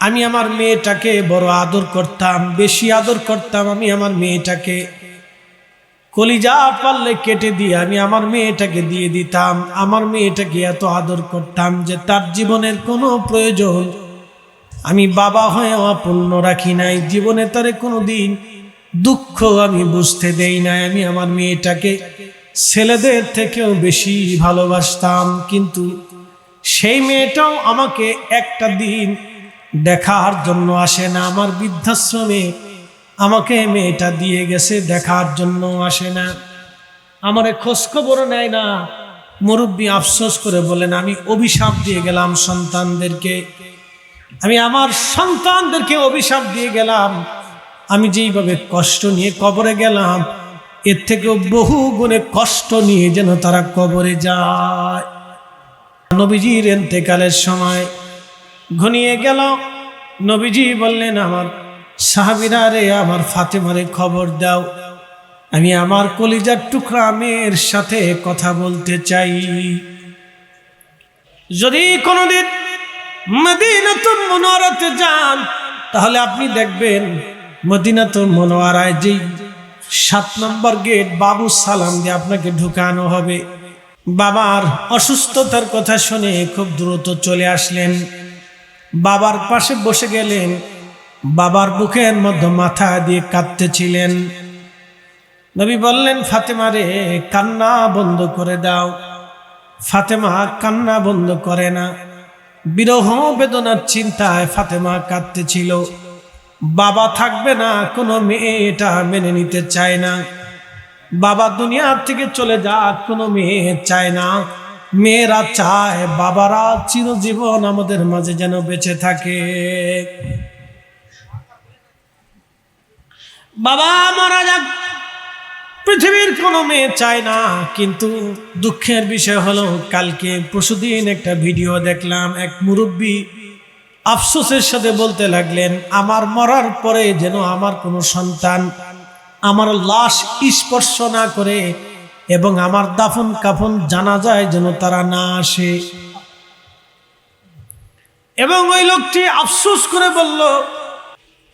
আমি আমার মেয়েটাকে বড় আদর করতাম, বেশি আদর করতাম। আমি আমার মেয়েটাকে কলিজা পারলে কেটে দিয়ে আমি আমার মেয়েটাকে দিয়ে দিতাম। আমার মেয়েটাকে এত আদর করতাম যে তার জীবনের কোনো প্রয়োজন আমি বাবা হয়ে অপূর্ণ রাখি নাই। জীবনে তারে কোনো দিন দুঃখ আমি বুঝতে দেই নাই। আমি আমার মেয়েটাকে ছেলেদের থেকেও বেশি ভালোবাসতাম। কিন্তু সেই মেয়েটাও আমাকে একটা দিন দেখার জন্য আসে না। আমার বৃদ্ধাশ্রমে আমাকে মেয়েটা দিয়ে গেছে, দেখার জন্য আসে না, আমারে খোঁজ খবর নেয় না। মুরব্বী আফসোস করে বলেন, আমি অভিশাপ দিয়ে গেলাম সন্তানদেরকে, আমি আমার সন্তানদেরকে অভিশাপ দিয়ে গেলাম। আমি যেইভাবে কষ্ট নিয়ে কবরে গেলাম, এর থেকেও বহু গুণে কষ্ট নিয়ে যেন তারা কবরে যায়। নবীজির ইন্তেকালের সময় ঘনিয়ে গেল। নবীজি বললেন, আমার সাহাবীরা রে, আমার ফাতেমারে খবর দাও, আমি আমার কলিজার টুকরা মেয়ের সাথে কথা বলতে চাই। যদি কোনোদিন মদিনাতুল মুনাওয়ারাতে যান, তাহলে আপনি দেখবেন মদিনাতুল মুনাওয়ারায় যেই 7 নম্বর গেট বাবু সালাম দিয়ে আপনাকে ঢুকানো হবে। বাবার অসুস্থতার কথা শুনে খুব দ্রুত চলে আসলেন, বাবার পাশে বসে গেলেন। বাবার বুকের মধ্যে মাথা দিয়ে কাঁদতেছিলেন। নবী বললেন, ফাতেমা রে, কান্না বন্ধ করে দাও। ফাতেমা কান্না বন্ধ করে না। বিরহ বেদনার চিন্তায় ফাতেমা কাঁদতেছিল। বাবা থাকবে না, কোনো মেয়ে এটা মেনে নিতে চায় না। বাবা দুনিয়ার থেকে চলে যাক, কোনো মেয়ে চায় না। মেয়েরা চায় বাবারা চিরজীবন আমাদের মাঝে যেন বেঁচে থাকে। বাবা মারা যাক, পৃথিবীর কোনো মেয়ে চায় না। কিন্তু দুঃখের বিষয় হলো, কালকে পরশুদিন একটা ভিডিও দেখলাম, এক মুরব্বী আফসোসের সাথে বলতে লাগলেন, আমার মরার পরে যেন আমার কোনো সন্তান আমার লাশ স্পর্শ না করে এবং আমার দাফন কাফন জানাজায় যেন তারা না আসে। এবং ওই লোকটি আফসোস করে বলল,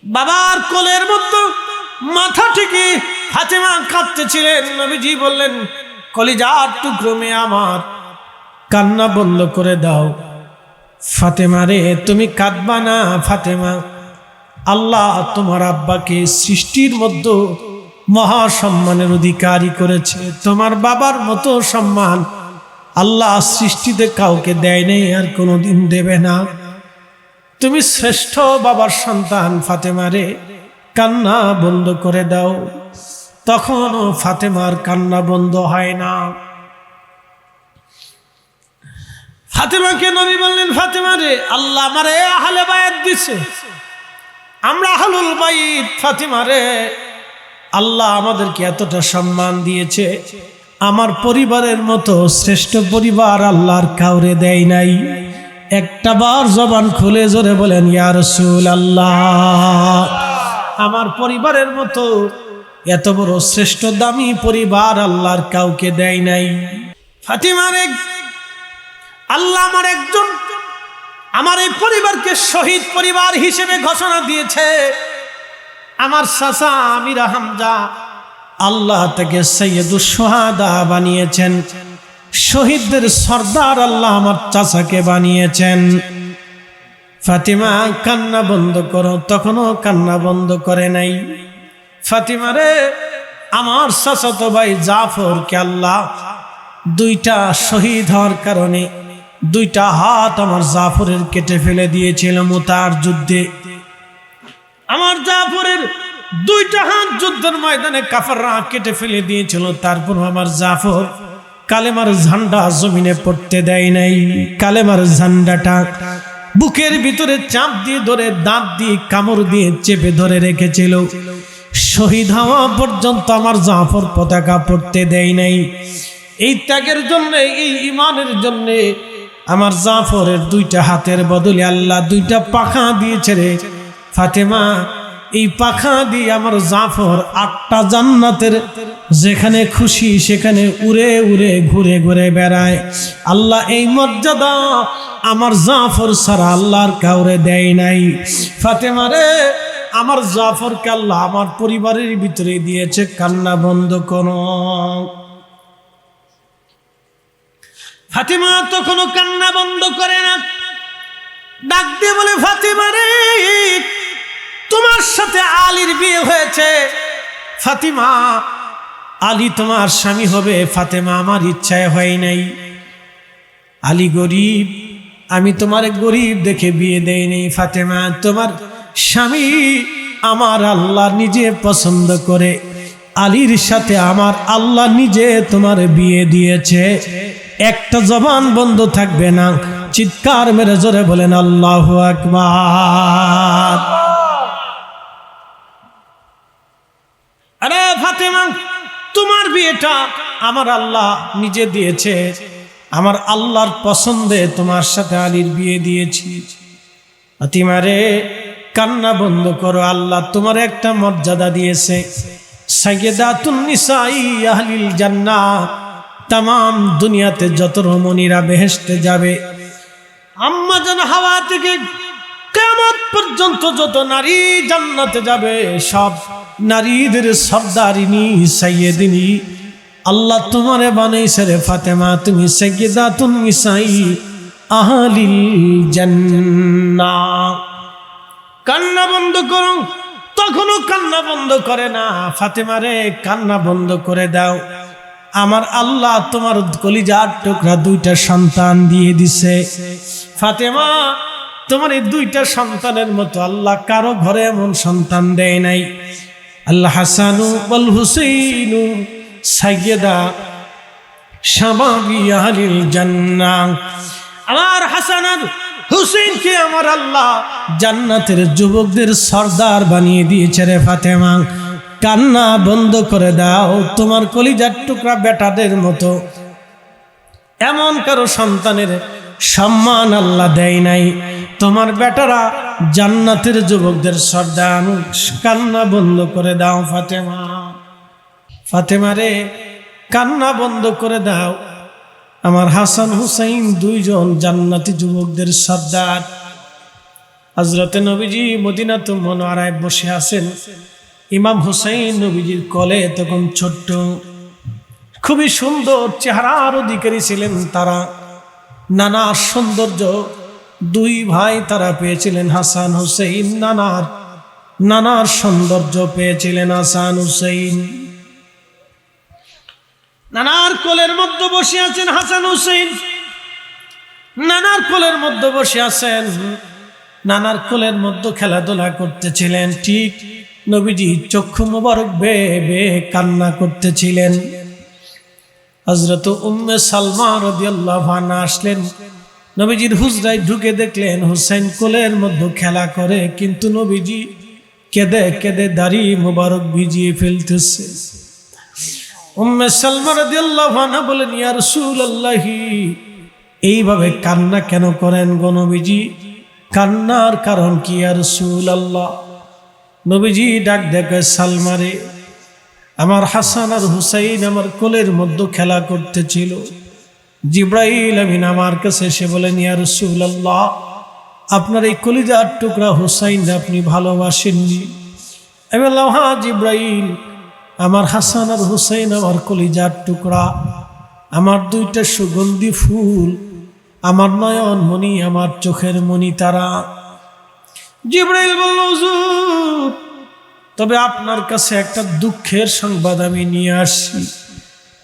বাবার কোলের মধ্যে মাথা ঠেকে ফাতেমা কাঁদতেছিলেন। নবীজি বললেন, কলিজার টুকরো মেয়ে আমার, কান্না বন্ধ করে দাও। ফাতেমা রে, তুমি কাঁদবা না। ফাতেমা, আল্লাহ তোমার আব্বাকে সৃষ্টির মধ্যে মহা সম্মানের অধিকারী করেছে। তোমার বাবার মতো সম্মান আল্লাহ সৃষ্টিতে কাউকে দেয় নেই, আর কোনোদিন দেবে না। তুমি শ্রেষ্ঠ বাবার সন্তান। ফাতেমা রে, কান্না বন্ধ করে দাও। তখনও ফাতেমার কান্না বন্ধ হয় না। ফাতেমাকে নবী বললেন, ফাতেমা রে, আল্লাহ আমারে আহলে বায়াত দিছে, আমরা আহলুল বাইত। ফাতেমা রে, আল্লাহ আমাদেরকে এতটা সম্মান দিয়েছে, আমার পরিবারের মতো শ্রেষ্ঠ পরিবার আল্লাহর কাউরে দেয় নাই। একটা বার জবান খুলে জোরে বলেন, ইয়া রাসূলুল্লাহ, আমার পরিবারের মতো এত বড় শ্রেষ্ঠ দামি পরিবার আল্লাহর কাউকে দেয় নাই। ফাতেমার আল্লাহ আমার এই পরিবারকে শহীদ পরিবার হিসেবে ঘোষণা দিয়েছে। আমার চাচা আমির হামজা আল্লাহ থেকে সৈয়দুশ শুহাদা বানিয়েছেন, শহীদদের সর্দার আল্লাহ আমার চাচাকে বানিয়েছেন। ফাতেমা, কান্না বন্ধ করো। তখনও কান্না বন্ধ করে নাই। ফাতেমা রে, আমার চাচাতো ভাই জাফরকে আল্লাহ 2টা শহীদ হওয়ার কারণে 2টা হাত আমার জাফরের কেটে ফেলে দিয়েছিল মুতার যুদ্ধে। আমার জাফরের 2টা হাত যুদ্ধের ময়দানে কাফেররা কেটে ফেলে দিয়েছিল। তারপর আমার জাফর কালেমার ঝান্ডা জমিনে পড়তে দেয় নাই। কালেমার ঝান্ডাটা বুকের ভিতরে চাপ দিয়ে ধরে, দাঁত দিয়ে কামড় দিয়ে চেপে ধরে রেখেছিল। শহীদ হওয়া পর্যন্ত আমার জাফর পতাকা পড়তে দেয় নাই। এই ত্যাগের জন্য, এই ইমানের জন্য আমার জাফরের 2টা হাতের বদলে আল্লাহ 2টা পাখা দিয়েছে রে। ফাতেমা, এই পাখা দিয়ে আমার জাফর 8টা জান্নাতের যেখানে খুশি সেখানে উড়ে উড়ে ঘুরে ঘুরে বেড়ায়। আল্লাহ এই মর্যাদা আমার জাফর ছাড়া আল্লাহর কাউরে দেয় নাই। ফাতেমা রে, আমার জাফরকে আল্লাহ আমার পরিবারের ভিতরে দিয়েছে, কান্না বন্ধ করো। ফাতেমা তখনও কান্না বন্ধ করে না, ডাক দিয়ে বলে, ফাতেমা রে, তোমার সাথে আলীর বিয়ে হয়েছে। ফাতেমা, আলী তোমার স্বামী হবে। ফাতেমা, আমার ইচ্ছায় হয় নাই, আলী গরিব, আমি তোমার গরিব দেখে বিয়ে দেই নাই। ফাতেমা, তোমার স্বামী আমার আল্লাহ নিজে পছন্দ করে, আলীর সাথে আমার আল্লাহ নিজে তোমার বিয়ে দিয়েছে। একটা জবান বন্ধ থাকবে না, চিৎকার মেরে জোরে বলেন আল্লাহু আকবার। আরে ফাতেমা, তোমার বিয়েটা আমার আল্লাহ নিজে দিয়েছে, আমার আল্লাহর পছন্দে তোমার সাথে আলীর বিয়ে দিয়েছি। ফাতেমা রে, কান্না বন্ধ করো, আল্লাহ তোমার একটা মর্যাদা দিয়েছে, সাইয়্যিদাতুন নিসাই আহলিল জান্নাহ। তাম দুনিয়াতে যত রমণীরা বেহেশতে যাবে, আম্মা জান হাওয়া থেকে কিয়ামত পর্যন্ত যত নারী জান্নাতে যাবে, সব নারীদের সর্দারিনী সাইয়্যিদিনী আল্লাহ তোমারে বানাইছে রে ফাতেমা, তুমি সাইয়্যিদাতুন নিসাই আহলিল জান্নাহ। কান্না বন্ধ করো। তখনও কান্না বন্ধ করে না। ফাতেমা রে, কান্না বন্ধ করে দাও, আমার আল্লাহ তোমার কলিজার টুকরা 2টা সন্তান দিয়ে দিছে। ফাতেমা, তোমার এই 2টা সন্তানের মতো আল্লাহ কারো ঘরে এমন সন্তান দেয় নাই। আল্লাহ হাসানু ওয়াল হুসাইনু সাইয়্যিদা শাবাবি আহলিল জান্নাহ। আমার হাসান আর হুসেইনকে আমার আল্লাহ জান্নাতের যুবকদের সর্দার বানিয়ে দিয়েছে রে ফাতেমা। কান্না বন্ধ করে দাও, তোমার কলিজার টুকরা বেটাদের মতো এমন কারো সন্তানের সম্মান আল্লাহ দেয় নাই। তোমার বেটারা জান্নাতের যুবকদের সর্দার। কান্না বন্ধ করে দাও ফাতেমা। ফাতেমা রে, কান্না বন্ধ করে দাও, আমার হাসান হুসাইন 2 জন জান্নাতি যুবকদের সর্দার। হযরতে নবীজি মদিনাতুল মুনাওয়ারায় বসে আছেন। ইমাম হুসাইন নবীজির কোলে তখন ছোট্ট, খুবই সুন্দর চেহারার অধিকারী ছিলেন তারা। নানা সৌন্দর্য 2 ভাই তারা পেয়েছিলেন, হাসান হুসাইন। নানার সৌন্দর্য পেয়েছিলেন হাসান হুসাইন। নানার কোলের মধ্যে বসে আছেন হাসান হুসাইন, নানার কোলের মধ্যে বসে আছেন, নানার কোলের মধ্যে খেলাধুলা করতেছিলেন। ঠিক নবীজি চক্ষু মোবারক বেয়ে বেয়ে কান্না করতেছিলেন। হযরত উম্মে সালমা রাদিয়াল্লাহু আনহা আসলেন, নবীজির হুজরায় ঢুকে দেখলেন হুসাইন কোলের মধ্যে খেলা করে, কিন্তু নবীজি কেঁদে কেঁদে দাড়ি মোবারক ভিজিয়ে ফেলতেছে। উম্মে সালমা রাদিয়াল্লাহু আনহা বলেন, ইয়া রাসূলুল্লাহ, এইভাবে কান্না কেন করেন গো নবীজি? কান্নার কারণ কি ইয়া রাসূলুল্লাহ? নবীজি ডাক দেখে, সালমা রে, আমার হাসান আর হুসাইন আমার কোলের মধ্যে খেলা করতেছিল। জিবরাইল আমিন আমার কাছে এসে বলেন, ইয়া রাসূলুল্লাহ, আপনার এই কলিজার টুকরা হুসাইন আপনি ভালোবাসেননি? আমি বললাম, হ্যাঁ জিবরাইল, আমার হাসান আর হুসাইন আমার কলিজার টুকরা, আমার 2টা সুগন্ধি ফুল, আমার নয়ন মণি, আমার চোখের মণি তারা। জিবরাইল বলল, হুজুর, তবে আপনার কাছে একটা দুঃখের সংবাদ আমি নিয়ে আসছি।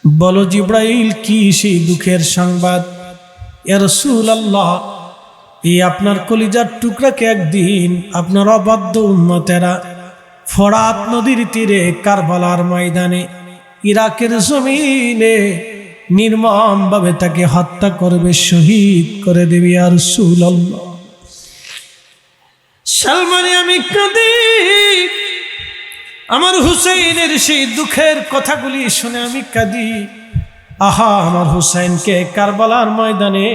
বলো জিবরাইল, কি সেই দুঃখের সংবাদ? ইয়া রাসূলুল্লাহ, এই আপনার কলিজার টুকরাকে একদিন আপনার অবাধ্য উম্মতেরা ফরাত নদীর তীরে কারবালার ময়দানে ইরাকের জমিনে নির্মমভাবে তাকে হত্যা করবে, শহীদ করে দেবে। ইয়া রাসূলুল্লাহ, সালমানে আমি কাঁদি, আমার হুসাইনের সেই দুঃখের কথাগুলি শুনে আমি কাঁদি। আহা, আমার হুসাইনকে কারবালার ময়দানে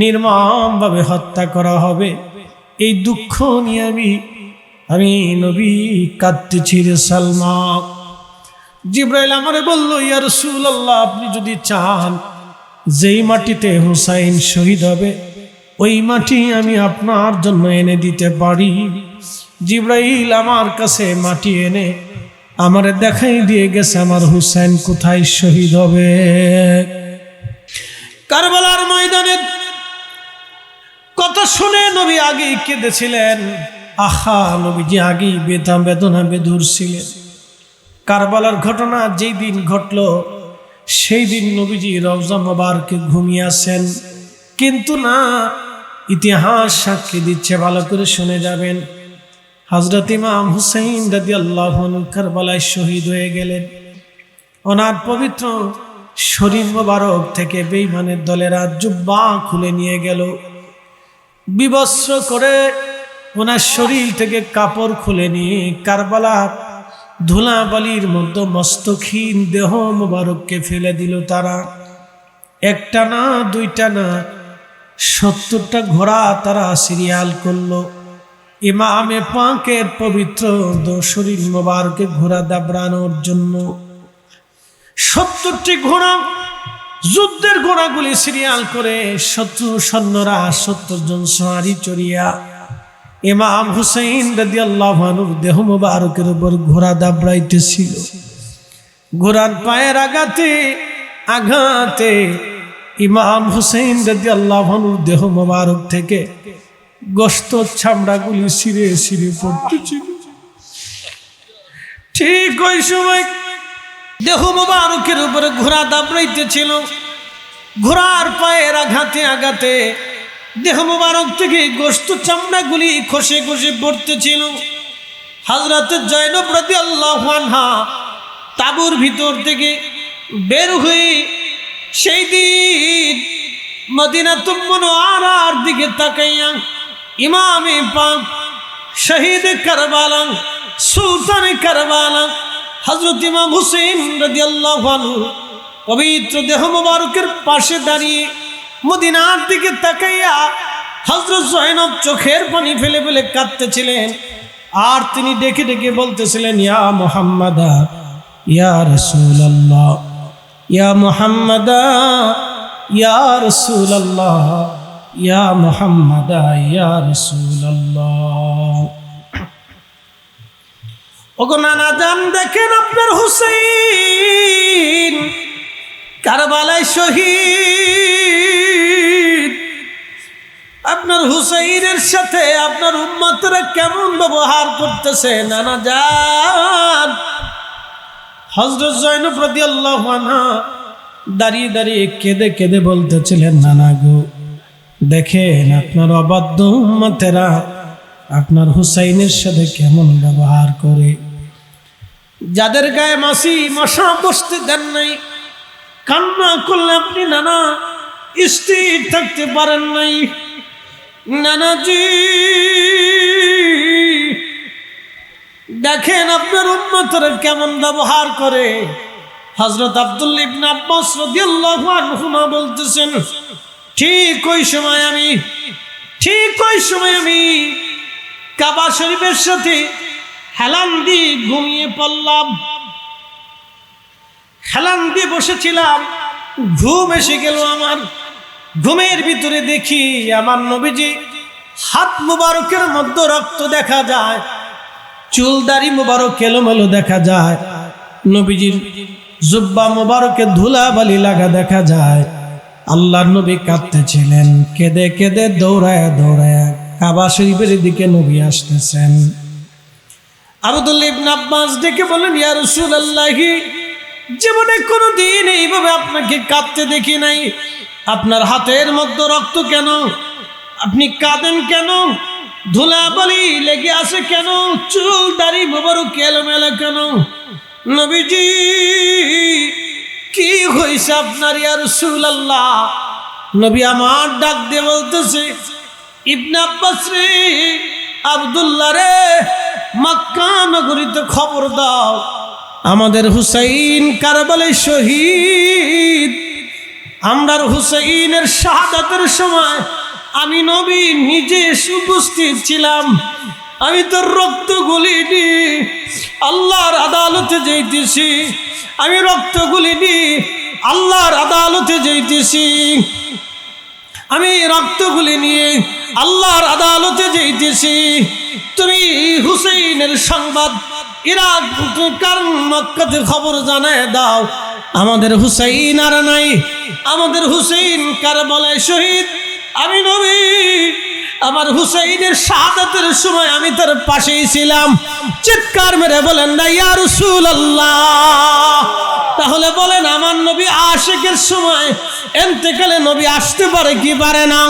নির্মমভাবে হত্যা করা হবে, এই দুঃখ নিয়ে আমি আমি নবী কাঁদতেছি রে সালমা। জিব্রাইল আমারে বলল, ইয়া রাসূলুল্লাহ, আপনি যদি চান যেই মাটিতে হুসাইন শহীদ হবে ওই মাটি আমি আপনার জন্য এনে দিতে পারি। জিব্রাইল আমার কাছে মাটি এনে আমারে দেখাই দিয়ে গেছে আমার হুসাইন কোথায় শহীদ হবে। কারবালার ময়দানে কথা শুনে নবী আগেই কেঁদেছিলেন। আহা, নবীজি আগেই বেদনা বেদুর ছিলেন। কারবালার ঘটনা যেই দিন ঘটল সেই দিন নবীজি রওজা মোবারকে ঘুমিয়ে আছেন, কিন্তু না, ইতিহাস সাক্ষী দিচ্ছে, ভালো করে শুনে যাবেন। হযরত ইমাম হুসাইন রাদিয়াল্লাহু আনহু কারবালায় শহীদ হয়ে গেলেন। ওনার পবিত্র শরীর মোবারক থেকে বেঈমানের দলেরা জুব্বা খুলে নিয়ে গেল, বিবস্ত্র করে ওনার শরীর থেকে কাপড় খুলে নিয়ে কারবালার ধুলাবালির মধ্যে মস্তক্ষীণ দেহ মোবারককে ফেলে দিল তারা। একটা না, দুইটা না, 70টা ঘোড়া তারা সিরিয়াল করলো ইমামে পাকের পবিত্র শরীর মোবারকে ঘোড়া দাবড়ানোর জন্য। 70টি ঘোড়া, যুদ্ধের ঘোড়াগুলি সিরিয়াল করে শত্রু সৈন্যরা 70 জন সওয়ারি চড়িয়া ইমাম হুসাইন রাদিয়াল্লাহু আনহুর দেহ মোবারকের উপর ঘোড়া দাবড়াইতেছিল। ঘোড়ার পায়ের আঘাতে আঘাতে ইমাম হুসাইন রাদিয়াল্লাহু আনহুর দেহ মোবারক থেকে গোশত চামড়াগুলি ছিঁড়ে ছিঁড়ে পড়তেছিল। ঠিক ওই সময় দেহ মোবারকের উপরে ঘোড়া দাবড়াইতেছিল। ঘোড়ার পায়ের আঘাতে আঘাতে দেহ মোবারক থেকে গোশত চামড়াগুলি খসে খসে পড়তেছিল। হযরত জয়নব রাদিয়াল্লাহু আনহা তাঁবুর ভিতর থেকে বের হয়ে সেই দিন মদিনাতুল মুনাওয়ারার দিকে তাকাইয়া ইমামে পাক শহীদ কারবালা সুলতানে কারবালা হযরত ইমাম হুসাইন রাদিয়াল্লাহু আনহু পবিত্র দেহ মোবারকের পাশে দাঁড়িয়ে মদিনার দিকে তাকাইয়া হযরত জয়নব চোখের পানি ফেলে ফেলে কাঁদতেছিলেন। আর তিনি ডেকে ডেকে বলতেছিলেন, ইয়া মুহাম্মাদা ইয়া রাসূলুল্লাহ, ইয়া মুহাম্মাদা ইয়া রাসূলুল্লাহ, ইয়া মুহাম্মাদা ইয়া রাসূলুল্লাহ। ওগো নানা জান, দেখেন আপনার হুসাইন কারবালায় শহীদ। আপনার হুসাইনের সাথে আপনার উম্মতরা কেমন ব্যবহার করতেছে নানা জান। হযরত জয়নব রাদিয়াল্লাহু আনহা দাঁড়িয়ে দাঁড়িয়ে কেঁদে কেঁদে বলতেছিলেন, নানা গো, দেখেন আপনার অবাধ্য উম্মতেরা আপনার হুসাইনের সাথে কেমন ব্যবহার করে। যাদের গায়ে মাছি মশা বসতে দেন নাই, কান্না করলে আপনি নানা স্থির থাকতে পারেন নাই। নানাজি দেখেন আপনার উম্মতরা কেমন ব্যবহার করে। হযরত আব্দুল্লাহ ইবনে আব্বাস রাদিয়াল্লাহু আনহুমা বলতেছেন, ঠিক ওই সময় আমি কাবা শরীফের সাথে হেলান দিয়ে ঘুমিয়ে পড়লাম। হেলান দিয়ে বসেছিলাম, ঘুম এসে গেল আমার। ঘুমের ভিতরে দেখি আমার নবীজি হাত মুবারকের মধ্যে রক্ত দেখা যায়, চুল দাড়ি মুবারক এলোমেলো দেখা যায়, নবীজির জুব্বা মুবারকে ধুলাবালি লাগা দেখা যায়। আল্লাহর নবী কাঁদতেছিলেন, কেঁদে কেঁদে দৌড়ায় দৌড়ায় কাবা শরীফের দিকে নবী আসতেছেন। আব্দুল্লাহ ইবনে আব্বাস ডেকে বলেন, ইয়া রাসূলুল্লাহ, জীবনে কোনোদিন এইভাবে আপনাকে কাঁদতে দেখি নাই। আপনার হাতের মধ্যে রক্ত কেন? আপনি কাঁদেন কেন? ধুলাবালি লেগে আছে কেন? চুল দাড়ি মোবারক এলোমেলো কেন? নবীজি কি হইছে আপনার ইয়া রাসূলুল্লাহ? নবী আমার ডাক দিয়ে বলতেছে, ইবনে আব্বাস রে, আব্দুল্লাহ রে, মক্কা নগরীতে খবর দাও, আমাদের হুসাইন কারবালায় শহীদ। আমরার হুসাইনের শাহাদাতের সময় আমি নবী নিজে উপস্থিত ছিলাম। আমি তোর রক্ত গুলিনি, আল্লাহর আদালতে যাইতেছি, আমি রক্ত গুলিনি, আল্লাহর আদালতে যাইতেছি, আমি রক্তগুলি নিয়ে আল্লাহর আদালতে যাইতেছি। তুমি হুসেইনের সংবাদ ইরাক মক্কাতে খবর জানায় দাও, আমাদের হুসেইন আর নাই, আমাদের হুসেইন কারবালায় শহীদ। আমি নবী, আমার হুসেইনের শাহাদাতের সময় আমি তার পাশেই ছিলাম। চিৎকার মেরে বলেন না ইয়া রাসূলুল্লাহ। তাহলে বলেন আমার নবী আশিকের সময় এন্তেকালে নবী আসতে পারে কি পারে না?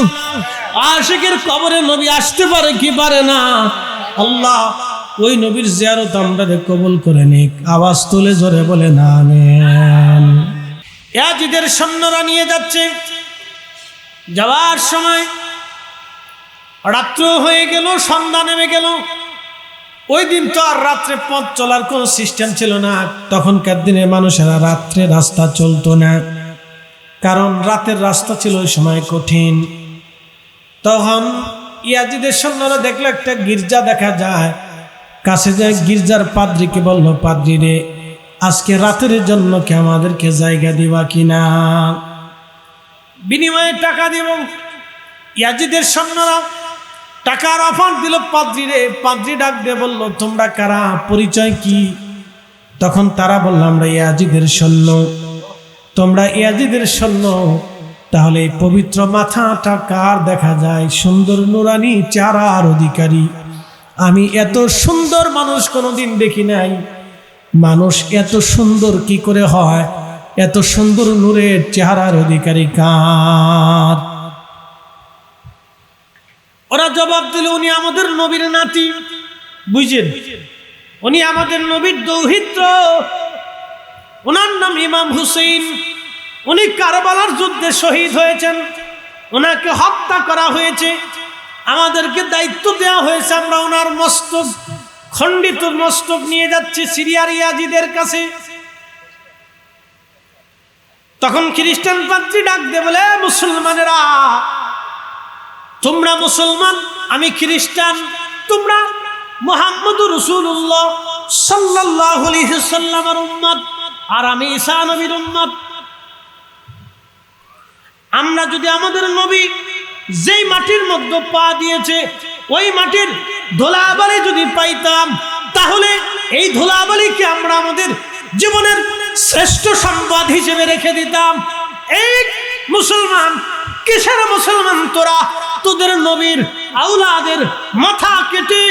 আশিকের কবরে নবী আসতে পারে কি পারে না? আল্লাহ ওই নবীর জিয়ারত আমরা কবুল করে নিক। আওয়াজ তুলে জোরে বলেন আমিন। ইয়াজিদের সৈন্যরা নিয়ে যাচ্ছে, যাওয়ার সময় রাত্র হয়ে গেল, সন্ধ্যা নেমে গেল। ওই দিন তো আর রাত্রে পথ চলার কোনো সিস্টেম ছিল না। তখনকার দিনে মানুষেরা রাত্রে রাস্তা চলতো না, কারণ রাতের রাস্তা ছিল ওই সময় কঠিন। তখন ইয়াজিদের সৈন্যরা দেখলো একটা গির্জা দেখা যায়, কাছে যায় গির্জার পাদ্রীকে বলল, পাদ্রী রে, আজকে রাতের জন্য কি আমাদেরকে জায়গা দিবা কিনা? বিনিময়ে টাকা দিব। ইয়াজিদের সৈন্যরা টাকার অফার দিল পাদ্রী রে। পাদ্রী ডাক দিয়ে বলল, তোমরা কারা, পরিচয় কি? তখন তারা বলল, আমরা ইয়াজিদের সৈন্য। তোমরা ইয়াজিদের সৈন্য? তাহলে এই পবিত্র মাথাটা কার দেখা যায়? সুন্দর নুরানি চেহারার অধিকারী। আমি এত সুন্দর মানুষ কোনোদিন দেখি নাই। মানুষ এত সুন্দর কি করে হয়? এত সুন্দর নূরের চেহারার অধিকারী কার? ওরা জবাব দিল, উনি আমাদের নবীর নাতি। বুঝছেন, উনি আমাদের নবীর দৌহিত্র, ওনার নাম ইমাম হুসেইন। উনি কারবালার যুদ্ধে শহীদ হয়েছেন, ওনাকে হত্যা করা হয়েছে, আমাদেরকে দায়িত্ব দেওয়া হয়েছে, আমরা ওনার মস্তক, খণ্ডিত মস্তক নিয়ে যাচ্ছি সিরিয়ার ইয়াজিদের কাছে। তখন খ্রিস্টান পাদ্রী ডাক দিয়ে বলে, মুসলমানেরা, তোমরা মুসলমান, আমি খ্রিস্টান, তোমরা মুহাম্মদুর রাসূলুল্লাহ সাল্লাল্লাহু আলাইহি সাল্লামের উম্মত, আর আমি ঈসা নবীর উম্মত। আমরা যদি আমাদের নবী যেই মাটির মধ্যে পা দিয়েছে ওই মাটির ধুলাবালি যদি পাইতাম, তাহলে এই ধুলাবালিকে আমরা আমাদের জীবনের শ্রেষ্ঠ সম্পদ হিসেবে রেখে দিতাম। এই মুসলমান, কিসের মুসলমান তোরা? তোদের নবীর আওলাদের মাথা কেটে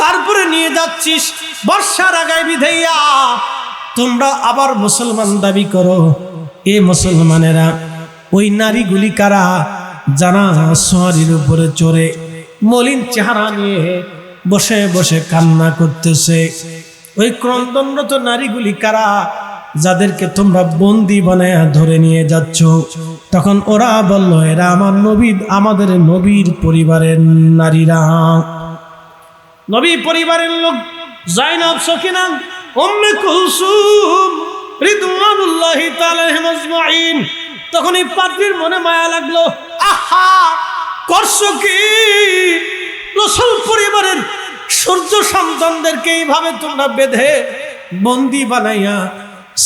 তারপরে নিয়ে যাচ্ছিস বর্ষার আগায় বিধাইয়া, তোমরা আবার মুসলমান দাবি করো। এ মুসলমানেরা, ওই নারীগুলি কারা? জানা সোয়ারির উপরে চড়ে মলিন চেহারা নিয়ে বসে বসে কান্না করতেছে। ওই ক্রন্দনরত নারীগুলি কারা? যাদেরকে তোমরা বন্দি বানায় ধরে নিয়ে যাচ্ছ। তখন ওরা বলল, এরা আমার নবী, আমাদের নবীর পরিবারের নারীরা, নবী পরিবারের লোক। জাইনাব, সকিনা, উম্মে কুলসুম রিদওয়ানুল্লাহি তাআলা আলাইহিম আজমাইন। তখন এই পাদ্রীর মনে মায়া লাগলো, আহা, করছো কি? রাসূল পরিবারের সূর্য সন্তানদেরকে এইভাবে তোমরা বেঁধে বন্দি বানাইয়া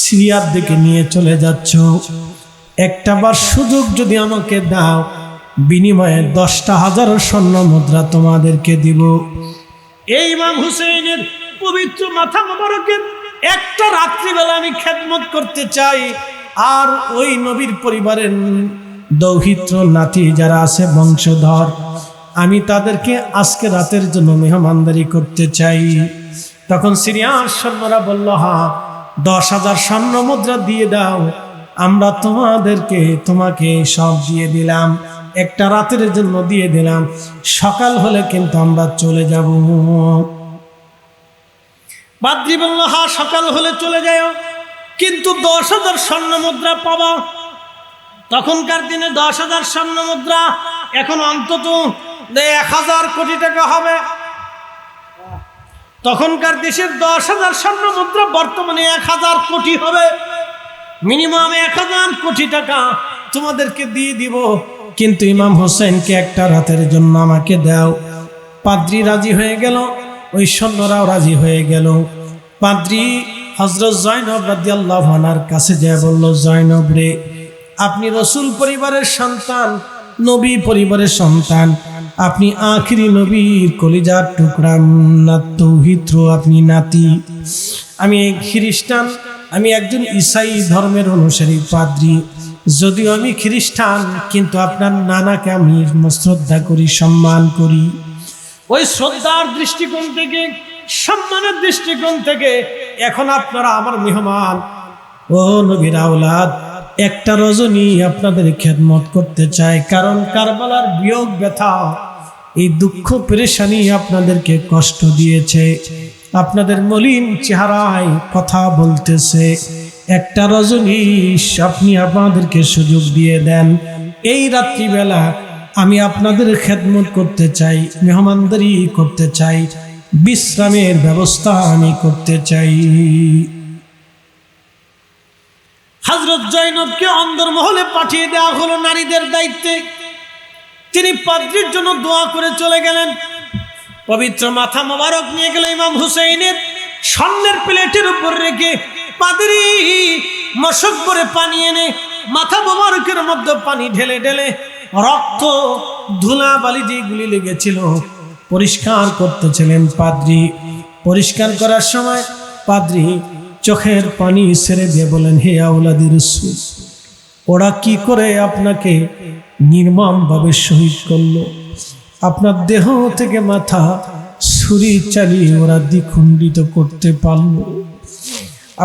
সিরিয়ার দিকে নিয়ে চলে যাচ্ছ। একটাবার সুযোগ যদি আমাকে দাও, বিনিময়ে 10,000 স্বর্ণ মুদ্রা তোমাদেরকে দিব। এই ইমাম হুসেইনের পবিত্র মাথা মোবারকের একটা রাত্রিবেলা আমি খেদমত করতে চাই, আর ওই নবীর পরিবারের দৌহিত্র নাতি যারা আছে বংশধর, আমি তাদেরকে আজকে রাতের জন্য মেহমানদারি করতে চাই। তখন সিরিয়ার সৈন্যরা বলল, হ্যাঁ, 10,000 স্বর্ণ মুদ্রা দিয়ে দাও, আমরা তোমাকে সব দিয়ে দিলাম, একটা রাতের জন্য দিয়ে দিলাম, সকাল হলে কিন্তু আমরা চলে যাব। পাদ্রী বলল, হ্যাঁ, সকাল হলে চলে যাও, কিন্তু 10,000 স্বর্ণ মুদ্রা পাবা। তখনকার দিনে 10,000 স্বর্ণ মুদ্রা এখন অন্তত 1,000 কোটি টাকা হবে। তখনকার দেশের 10,000 স্বর্ণ মুদ্রা বর্তমানে 1,000 কোটি হবে। মিনিমাম 1,000 কোটি টাকা তোমাদেরকে দিয়ে দিব, কিন্তু ইমাম হোসেনকে একটা রাতের জন্য আমাকে দাও। পাদ্রী রাজি হয়ে গেল। ওই সৈন্যরাও রাজি হয়ে গেল। পাদ্রী হযরত জয়নব রাদিয়াল্লাহু আনহার কাছে যায় বলল, জয়নব রে, আপনি রসুল পরিবারের সন্তান, নবী পরিবারের সন্তান, আপনি আখিরি নবীর কলিজার টুকরা, তৌহিদ আপনি নাতি। আমি খ্রিস্টান, আমি একজন ঈসাই ধর্মের অনুসারী পাদ্রী। যদিও আমি খ্রিস্টান, কিন্তু আপনার নানাকে আমি শ্রদ্ধা করি, সম্মান করি। ওই শ্রদ্ধার দৃষ্টিকোণ থেকে, সম্মানের দৃষ্টিকোণ থেকে এখন আপনারা আমার মেহমান। ও নবীর আওলাদ, একটা রজনী আপনাদের খেদমত করতে চাই, কারণ কারবালার বিয়োগ ব্যথা, এই দুঃখ পেরেশানি আপনাদেরকে কষ্ট দিয়েছে, আপনাদের মলিন চেহারায় কথা বলতেছে। একটা রজনী আপনি আপনাদেরকে সুযোগ দিয়ে দেন, এই রাত্রিবেলা আমি আপনাদের খেদমত করতে চাই, মেহমানদারি করতে চাই, বিশ্রামের ব্যবস্থা আমি করতে চাই। হযরত জয়নবকে অন্দরমহলে পাঠিয়ে দেওয়া হলো নারীদের দায়িত্বে। তিনি পাদ্রীর জন্য দোয়া করে চলে গেলেন। পবিত্র মাথা মোবারক নিয়ে গেল ইমাম হুসাইনের স্বর্ণের প্লেটের উপর রেখে পাদ্রী মশক করে পানি এনে মাথা মোবারকের মধ্যে পানি ঢেলে ঢেলে রক্ত ধুলা বালি যেগুলি লেগেছিল পরিষ্কার করতেছিলেন পাদ্রী। পরিষ্কার করার সময় পাদ্রী চোখের পানি ছেড়ে দিয়ে বলেন, হে আওলাদে রাসূল, ওরা কি করে আপনাকে নির্মমভাবে শহীদ করলো? আপনার দেহ থেকে মাথা ছুরি চালিয়ে ওরা দ্বিখণ্ডিত করতে পারলো।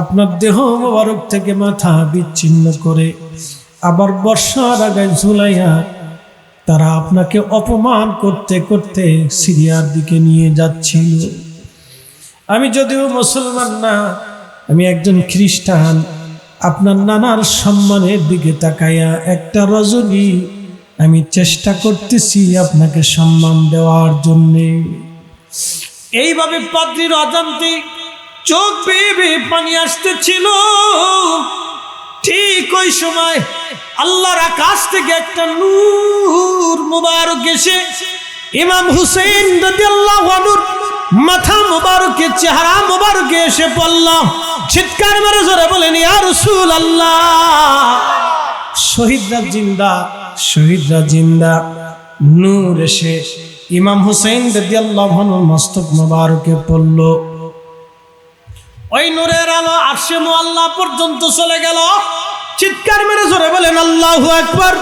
আপনার দেহ মোবারক থেকে মাথা বিচ্ছিন্ন করে আবার বর্ষার আগায় ঝুলাইয়া তারা আপনাকে অপমান করতে করতে সিরিয়ার দিকে নিয়ে যাচ্ছিল। আমি যদিও মুসলমান না, আমি একজন খ্রিস্টান, আপনার নানার সম্মানের দিকে তাকাইয়া একটা রজনী আমি চেষ্টা করতেছি আপনাকে সম্মান দেওয়ার জন্যে। এইভাবে পাদ্রীর অজান্তে চোখ বেয়ে বেয়ে পানি আসতেছিল। ঠিক ওই সময় আল্লাহর আকাশ থেকে একটা নূর মুবারক এসে ইমাম হুসাইন রাদিয়াল্লাহু আনহুর মাথা মুবারকে, চেহারা মুবারকে এসে পড়ল। চিৎকার মেরে জোরে বলেন, ইয়া রাসূলুল্লাহ, শহীদরা জিন্দা, শহীদরা জিন্দা। নূর এসে ইমাম হুসাইন রাদিয়াল্লাহু আনহুর মস্তক মুবারকে পড়ল। ওই নূরের আলো আরশে মুআল্লা পর্যন্ত চলে গেল। চিৎকার মেরে জোরে বলেন আল্লাহু আকবার।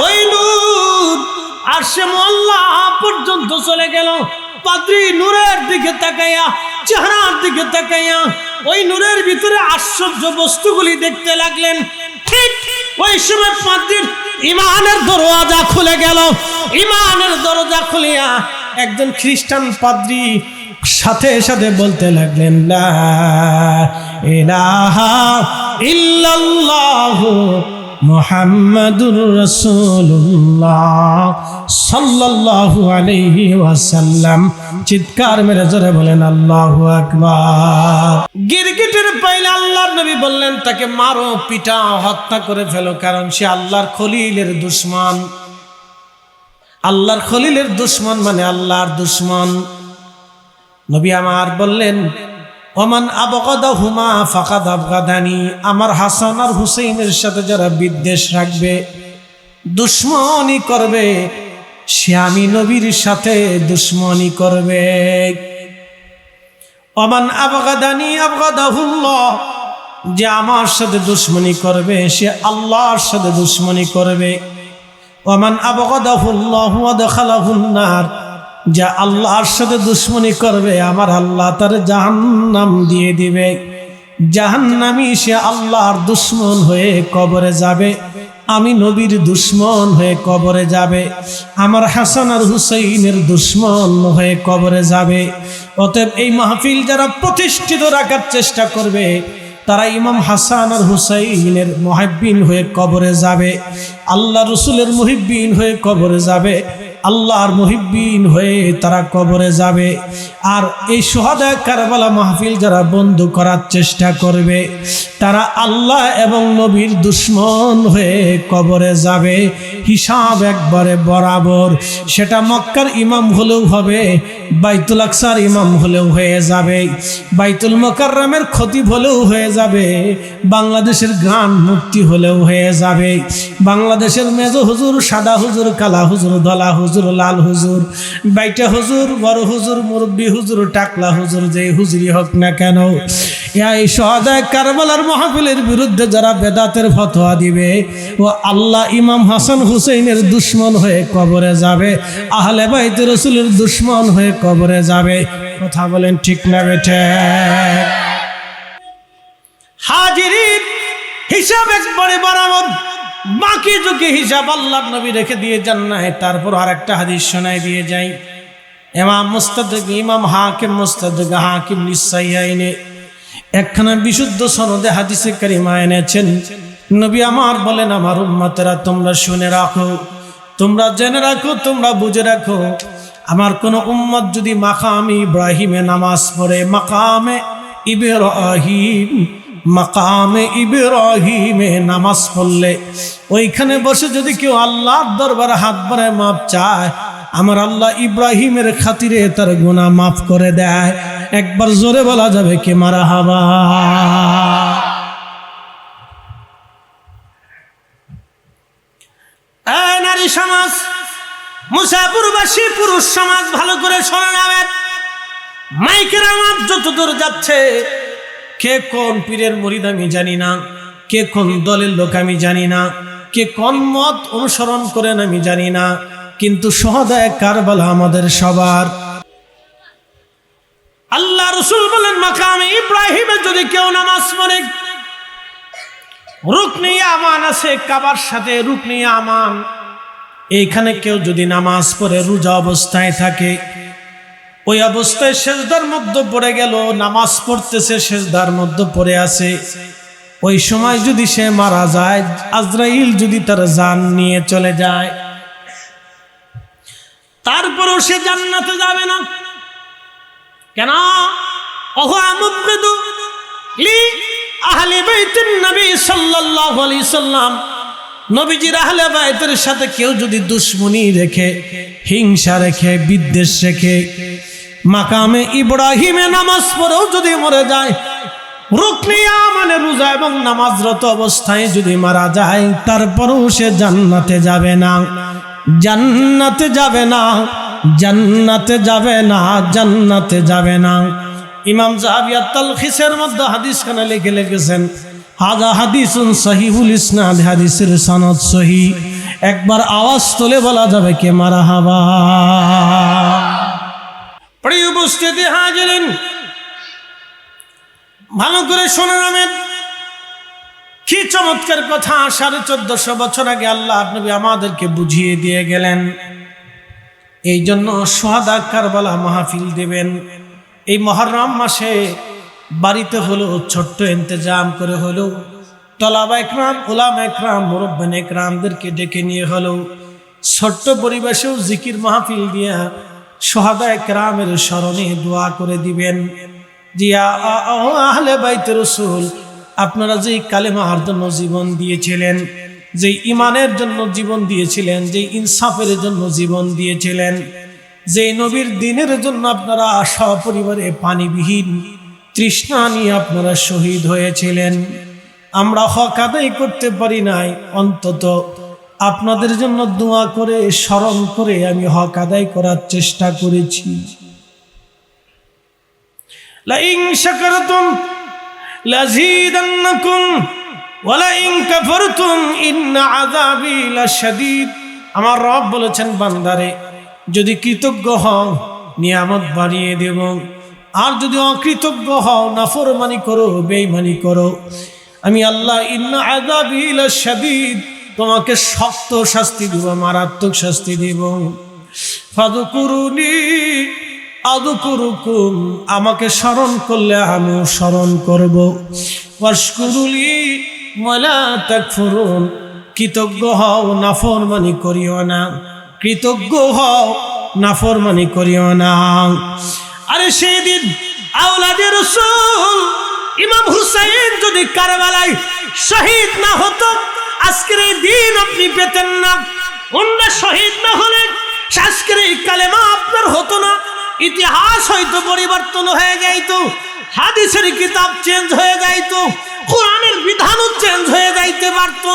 ওই নূর আরশে মুআল্লা পর্যন্ত চলে গেল। পাদ্রী নূরের দিকে তাকাইয়া, চেহারার দিকে তাকাইয়া ওই নূরের ভিতরে আশ্চর্য বস্তুগুলি দেখতে লাগলেন। ঠিক ওই সময় পাদ্রীর ঈমানের দরওয়াজা খুলে গেল। ঈমানের দরজা খুলিয়া একজন খ্রিস্টান পাদ্রী সাথে সাথে বলতে লাগলেন, লা ইলাহা ইল্লাল্লাহু মুহাম্মাদুর রাসূলুল্লাহ সাল্লাল্লাহু আলাইহি ওয়াসাল্লাম। চিৎকার মেরে জোরে বলেন আল্লাহু আকবার। গিরগিটের পাইলে আল্লাহর নবী বললেন, তাকে মারো, পিটাও, হত্যা করে ফেলো, কারণ সে আল্লাহর খলিলের দুশমন। আল্লাহর খলিলের দুশমন মানে আল্লাহর দুশমন। নবী আমার বললেন, ওমান আবগাদাহুমা ফাকাদ আবগাদানি, আমার হাসান আর হুসাইনের সাথে যারা বিদ্বেষ রাখবে, দুশমনি করবে, সে আমি নবীর সাথে দুশমনি করবে। ওমান আবগাদানি আবগাদাহুল্লাহ, যে আমার সাথে দুশমনি করবে সে আল্লাহর সাথে দুশমনি করবে। ওমান আবগাদাহুল্লাহু আদখালাহুন নার, যা আল্লাহর সাথে দুশমনি করবে আমার আল্লাহ তার জাহান্নাম দিয়ে দিবে। জাহান্নামী সে আল্লাহর দুশমন হয়ে কবরে যাবে, আমি নবীর দুশমন হয়ে কবরে যাবে, আমার হাসান আর হুসাইনের দুশমন হয়ে কবরে যাবে। অতএব এই মাহফিল যারা প্রতিষ্ঠিত রাখার চেষ্টা করবে তারা ইমাম হাসান আর হুসাইনের মুহিব্বিন হয়ে কবরে যাবে, আল্লাহ রসুলের মুহিব্বিন হয়ে কবরে যাবে। আল্লাহর মুহিব্বিন হয়ে তারা কবরে যাবে। আর এই শুহাদায়ে কারবালা মাহফিল যারা বন্ধ করার চেষ্টা করবে তারা আল্লাহ এবং নবীর দুশ্মন হয়ে কবরে যাবে। হিসাব একবারে বরাবর। সেটা মক্কার ইমাম হলেও হবে, বাইতুল আকসার ইমাম হলেও হয়ে যাবে, বাইতুল মুকাররমের খতিব হলেও হয়ে যাবে, বাংলাদেশের গ্রান্ড মুফতি হলেও হয়ে যাবে, বাংলাদেশের মেজো হুজুর, সাদা হুজুর, কালা হুজুর, ধলা হুজুর, লাল হুজুর, বাইটা হুজুর, বড় হুজুর, মুরব্বী হুজুর, টাকলা হুজুর, যে হুজুরই হোক না কেন, এই শুহাদায়ে কারবালার মাহফিলের বিরুদ্ধে যারা বেদাতের ফতোয়া দিবে ও আল্লাহ ইমাম হাসান হুসেইনের দুশ্মন হয়ে কবরে যাবে, আহলে বাইত রাসূলের দুশ্মন হয়ে কবরে যাবে। কথা বলেন ঠিক না বেঠে? হাজিরিন, হিসাব একবারে বরাবর। বাকি যুগে হিসাব আল্লাহর নবী রেখে দিয়ে যান না। তারপর আরেকটা হাদিস শোনাই দিয়ে যাই। ইমাম মুস্তাদরিক, ইমাম হাকিম মুস্তাদরিক হাকিম নিসাইয়াইনে একখানা বিশুদ্ধ সনদে হাদিসে কারিমা এনেছেন। নবী আমার বলেন, আমার উম্মতেরা তোমরা শুনে রাখো, তোমরা জেনে রাখো, তোমরা বুঝে রাখো, আমার কোন উম্মত যদি মাকামে ইব্রাহিমে নামাজ পড়ে, মাকামে ইব্রাহিমে নামাজ পড়লে ওইখানে বসে যদি কেউ আল্লাহর দরবারে হাত বাড়ায় মাপ চায়, আমার আল্লাহ ইব্রাহিমের খাতিরে তার গুনাহ মাফ করে দেয়। একবার জোরে বলা যাবে কি মারহাবা? নারী সমাজ, মুসাফিরবাসী পুরুষ সমাজ, ভালো করে শোনা যাবে। মাইকের আওয়াজ যত দূর যাচ্ছে, কে কোন পীরের মুরিদ আমি জানি না, কে কোন দলের লোক আমি জানি না, কে কোন মত অনুসরণ করেন আমি জানি না, কিন্তু শুহাদায়ে কারবালা আমাদের সবার। আল্লাহ রাসূল বলেন, মাকামে ইব্রাহিমে যদি কেউ নামাজ পড়ে, রুকনে আমান আছে কাবার সাথে, রুকনে আমান, এইখানে কেউ যদি নামাজ পড়ে রোজা অবস্থায় থাকে, ওই অবস্থায় সেজদার মধ্যে পড়ে গেল, নামাজ পড়তেছে সেজদার মধ্যে পড়ে আছে, ওই সময় যদি সে মারা যায়, আজরাইল যদি তার জান নিয়ে চলে যায়, তারপরও সে জান্নাতে যাবে না। কেন? ওহু আমুবগিদু লি আহলি বাইতিন নবী সাল্লাল্লাহু আলাইহি সাল্লাম, নবীজির আহলে বাইতের সাথে কেউ যদি দুশমনি রেখে, হিংসা রেখে, বিদ্বেষ রেখে মাকামে ইব্রাহিমে নামাজ পড়েও যদি মরে যায়, রুকনে আমানে রোজা এবং নামাজরত অবস্থায় যদি মারা যায়, তারপরও সে জান্নাতে যাবে না, জান্নাতে যাবে না, জান্নাতে যাবে না, জান্নাতে যাবে না। ইমাম যাহাবী আত-তালখিসের মধ্যে হাদিস খানা লিখে লিখেছেন, হাযা হাদিসুন সহিহুল ইসনাদ, হাদিসের সনদ সহিহ। একবার আওয়াজ তুলে বলা যাবে কে মারহাবা? প্রিয় উপস্থিতি হাজিরিন, ভালো করে শুনে নেবেন। কি চমৎকার কথা! 1450 বছর আগে আল্লাহ নবী আমাদেরকে বুঝিয়ে দিয়ে গেলেন। এই জন্য শুহাদায়ে কারবালা মাহফিল দেবেন এই মুহররম মাসে, বাড়িতে হলো ছোট্ট ইন্তজাম করে হলো, তলাবা একরাম, উলামা একরাম, মুরব্বিন একরামদেরকে ডেকে নিয়ে হলো ছোট্ট পরিবেশেও জিকির মাহফিল দিয়া শুহাদায়ে কেরামের স্মরণে দোয়া করে দিবেন। জিয়া আহলে বাইত রাসূল, আপনারা যে কালেমার জন্য জীবন দিয়েছিলেন, যে ইমানের জন্য জীবন দিয়েছিলেন, যে ইনসাফের জন্য জীবন দিয়েছিলেন, যে নবীর দ্বীনের জন্য আপনারা সপরিবারে পানিবিহীন তৃষ্ণা নিয়ে আপনারা শহীদ হয়েছিলেন, আমরা হক আদায় করতে পারি নাই, অন্তত আপনাদের জন্য দোয়া করে স্মরণ করে আমি হক আদায় করার চেষ্টা করেছি। লা ইন শাকারতুম লাযীদান্নাকুম ওয়া লা ইন কাফারতুম ইন্না আযাবি লাশাদীদ। আমার রব বলেছেন, বান্দারে যদি কৃতজ্ঞ হও নিয়ামত বাড়িয়ে দেব, আর যদি অকৃতজ্ঞ হও, নাফরমানি করো, বেঈমানি করো, আমি আল্লাহ ইন্না আযাবি লাশাদীদ, তোমাকে শক্ত শাস্তি দেব, মারাত্মক শাস্তি দেব। ফাযকুরুনি আযকুরুকুম, আমাকে স্মরণ করলে আমিও স্মরণ করব। ওয়াশকুরুলি ওয়ালা তাকফুরুন, কৃতজ্ঞ হও, নাফরমানি করিও না। কৃতজ্ঞ হও, নাফরমানি করিও না। আরে সেদিন আওলাদে রাসূল ইমাম হুসাইন যদি কারবালায় শহীদ না হতো, আজকের এই দিন আপনি পেতেন না। ওনারা শহীদ না হলে আজকের এই কালেমা আপনার হতো না। ইতিহাস হয়তো পরিবর্তন হয়ে যাইতো, হাদিসের কিতাব চেঞ্জ হয়ে যাইতো, কোরআনের বিধানও চেঞ্জ হয়ে যাইতে পারত,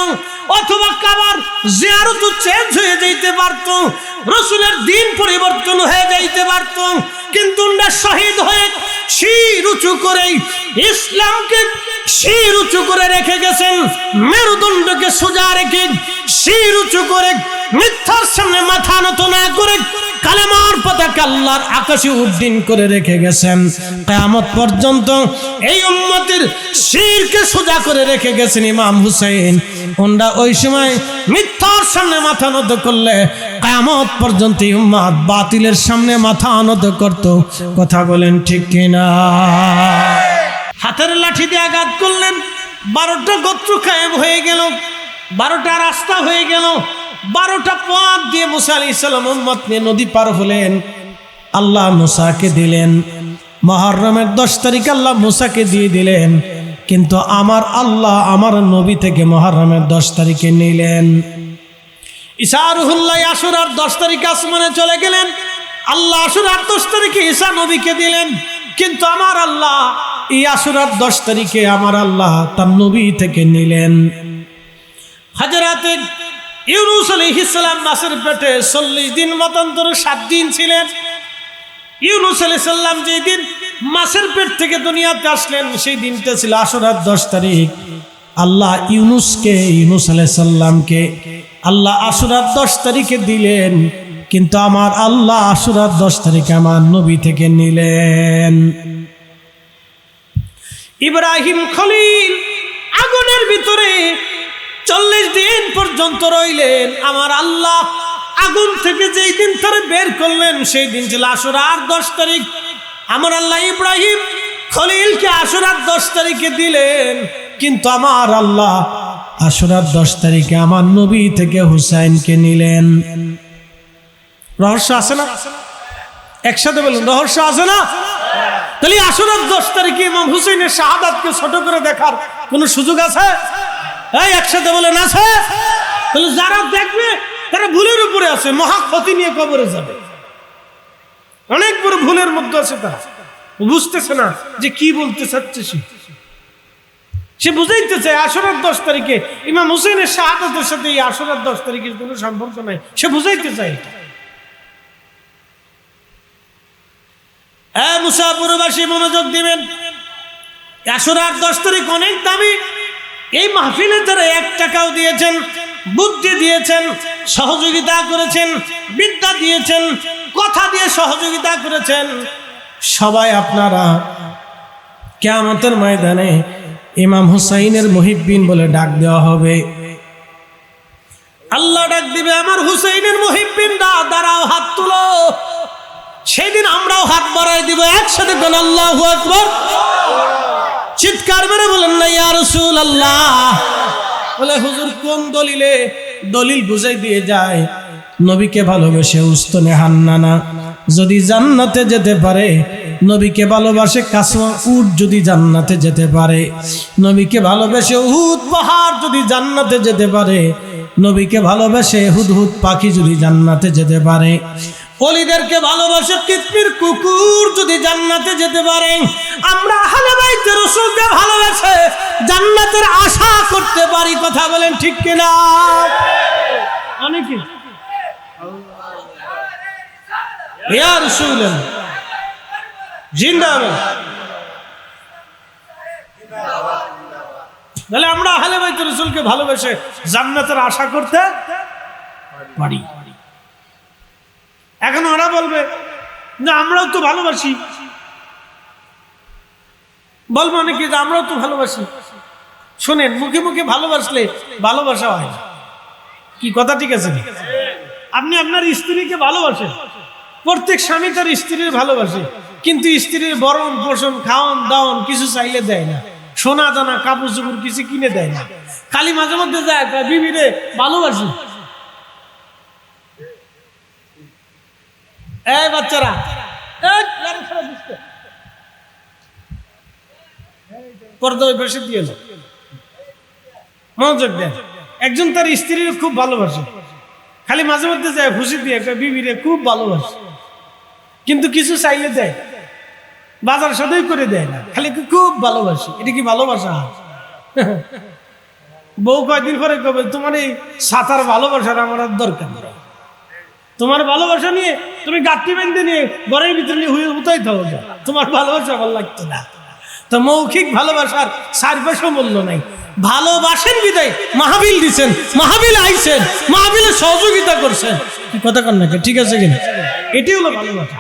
অথবা কাবার জিয়ারতও চেঞ্জ হয়ে যাইতে পারত, রাসূলের দিন পরিবর্তন হয়ে যাইতে পারত। কিন্তু ওনারা শহীদ হয়ে শির উঁচু করে ইসলামকে শির উঁচু করে রেখে গেছেন, মেরুদণ্ডকে সোজা রেখে শির উঁচু করে মিথ্যার সামনে মাথা নত না করে কালেমার পতাকা আল্লাহর আকাশে উড্ডীন করে রেখে গেছেন। কিয়ামত পর্যন্ত এই উম্মতের শিরকে সোজা করে রেখে গেছেন ইমাম হুসাইন। ওনারা ওই সময় মিথ্যার সামনে মাথা নত করলে কিয়ামত পর্যন্ত উম্মত বাতিলের সামনে মাথা নত করত। কথা বলেন ঠিক কিনা? হাতের লাঠি দিয়ে আঘাত করলেন, 12টা গোত্র কায়েম হয়ে গেল, 12টা রাস্তা হয়ে গেল, 12টা পথ দিয়ে মুসা আলাইহিস সালাম উম্মত নিয়ে নদী পার হলেন। আল্লাহ মুসাকে দিলেন মুহররমের 10 তারিখ, আল্লাহ মুসাকে দিয়ে দিলেন। কিন্তু আমার আল্লাহ আমার নবী থেকে মুহররমের 10 তারিখে নিলেন। ঈসা রুহুল্লাহ আশুরার 10 তারিখ আসমানে চলে গেলেন। আল্লাহ আশুরার 10 তারিখে ঈসা নবীকে দিলেন। কিন্তু আমার আল্লাহ এই আশুরার 10 তারিখে আমার আল্লাহ তার নবী থেকে নিলেন। হযরত ইউনূস আলাইহিস সালাম মাছের পেটে 40 দিন মতান্তরে 7 দিন ছিলেন। ইউনূস আলাইহিস সালাম যেই দিন মাছের পেট থেকে দুনিয়াতে আসলেন, সেই দিনটা ছিল আশুরার 10 তারিখ। আল্লাহ ইউনূস আলাইহিস সালামকে আল্লাহ আশুরার 10 তারিখে দিলেন, কিন্তু আমার আল্লাহ আশুরার 10 তারিখে আমার নবী থেকে নিলেন। ইব্রাহিম খলিল আগুনের ভিতরে 40 দিন পর্যন্ত রইলেন। আমার আল্লাহ আগুন থেকে যেই দিন তারে বের করলেন, সেই দিন ছিল আশুরার 10 তারিখ। আমার আল্লাহ ইব্রাহিম খলিলকে আশুরার 10 তারিখে দিলেন, কিন্তু আমার আল্লাহ আশুরার 10 তারিখে আমার নবী থেকে হুসাইনকে নিলেন। রহস্য আছে না? একসাথে বলুন, রহস্য আছে না? তাহলে আশুরার 10 তারিখে ইমাম হুসাইনের শাহাদাতকে ছোট করে দেখার কোনো সুযোগ আছে? এই একসাথে বলেন, আছে? তাহলে যারা দেখবে তারা ভুলের উপরে আছে, মহা ক্ষতি নিয়ে কবরে যাবে। অনেক বড় ভুলের মধ্যে আছে, তারা বুঝতেছে না যে কি বলতে চাচ্ছে। সে বুঝাইতে চায় আশুরার 10 তারিখে ইমাম হুসাইনের শাহাদাতের সাথে এই আশুরার 10 তারিখের কোনো সম্পর্ক নাই, সে বুঝাইতে চায়। মুসাফিরবাসী মনোযোগ দিবেন, আশুরার 10 তারিখ অনেক দামি। এই মাহফিলে যারা 1 টাকাও দিয়েছেন, বুদ্ধি দিয়েছেন, সহযোগিতা করেছেন, বিদ্যা দিয়েছেন, কথা দিয়ে সহযোগিতা করেছেন, সবাই আপনারা কিয়ামতের ময়দানে ইমাম হুসাইনের মুহিব্বিন বলে ডাক দেওয়া হবে। আল্লাহ ডাক দিবে, আমার হুসাইনের মুহিব্বিনরা দাঁড়াও, হাত তুলো। সেদিন আমরাও হাত বাড়াই দিব, একসাথে বলেন আল্লাহু আকবার। চিৎকার মেরে বলেন না ইয়া রাসূলুল্লাহ। বলে হুজুর কোন দলিলে? দলিল বুঝাই দিয়ে যায়, নবীকে ভালোবেসে উস্তনে হান্নানা যদি জান্নাতে যেতে পারে, নবীকে ভালোবাসে কাসমা উট যদি জান্নাতে যেতে পারে, নবীকে ভালোবেসে উহুদ পাহাড় যদি জান্নাতে যেতে পারে, নবীকে ভালোবেসে হুদহুদ পাখি যদি জান্নাতে যেতে পারে, ওলিদেরকে ভালোবাসে কিতমির কুকুর যদি জান্নাতে যেতে পারে, আমরা আহলে বাইত রাসূলকে ভালোবেসে জান্নাতের আশা করতে পারি। কথা বলেন ঠিক কিনা? অনেকে ইয়া রাসূলুল্লাহ জিন্দাবাদ। তাহলে আমরা আহলে বাইত রাসূলকে ভালোবেসে জান্নাতের আশা করতে পারি। এখন ওরা বলবে যে আমরাও তো ভালোবাসি, বলবো নাকি যে আমরাও তো ভালোবাসি। শোনেন, মুখে মুখে ভালোবাসলে ভালোবাসা হয় কি? কথা ঠিক আছে? আপনি আপনার স্ত্রীকে ভালোবাসেন, প্রত্যেক স্বামী তার স্ত্রীর ভালোবাসে, কিন্তু স্ত্রীর বরণ পোষণ খাওয়ান দাওয়ান কিছু চাইলে দেয় না, সোনা দানা কাপড় চোপড় কিছু কিনে দেয় না। খালি মাঝে মধ্যে যায় বিবিরে ভালোবাসি, এই বাচ্চারা, পর্দা ওই পাশে দিয়ে এলো, মনোযোগ দেন। একজন তার স্ত্রীর খুব ভালোবাসে, খালি মাঝে মধ্যে যায় খুশি দিয়ে একটা বিবিরে খুব ভালোবাসে, কিন্তু কিছু চাইলে দেয়, বাজার সদাই করে দেয় না, খালি খুব ভালোবাসে। এটা কি ভালোবাসা? বউ কয়েকদিন পরে কবে তোমার এই সাঁতার ভালোবাসার আমার আর দরকার নেই, তোমার ভালোবাসা নিয়ে তুমি গাঁটটি বেঁধে নিয়ে ঘরের ভিতরে নিয়ে হুয়ে উতাই থাকো, তোমার ভালোবাসা ভালো লাগতো না। তো মৌখিক ভালোবাসার 4 পয়সা মূল্য নাই। ভালোবাসেন বিদায় মাহফিল দিচ্ছেন, মাহফিল আইছেন, মাহফিলে সহযোগিতা করছেন, কথা কন নাকি? ঠিক আছে কিনা? এটাই হলো ভালোবাসা।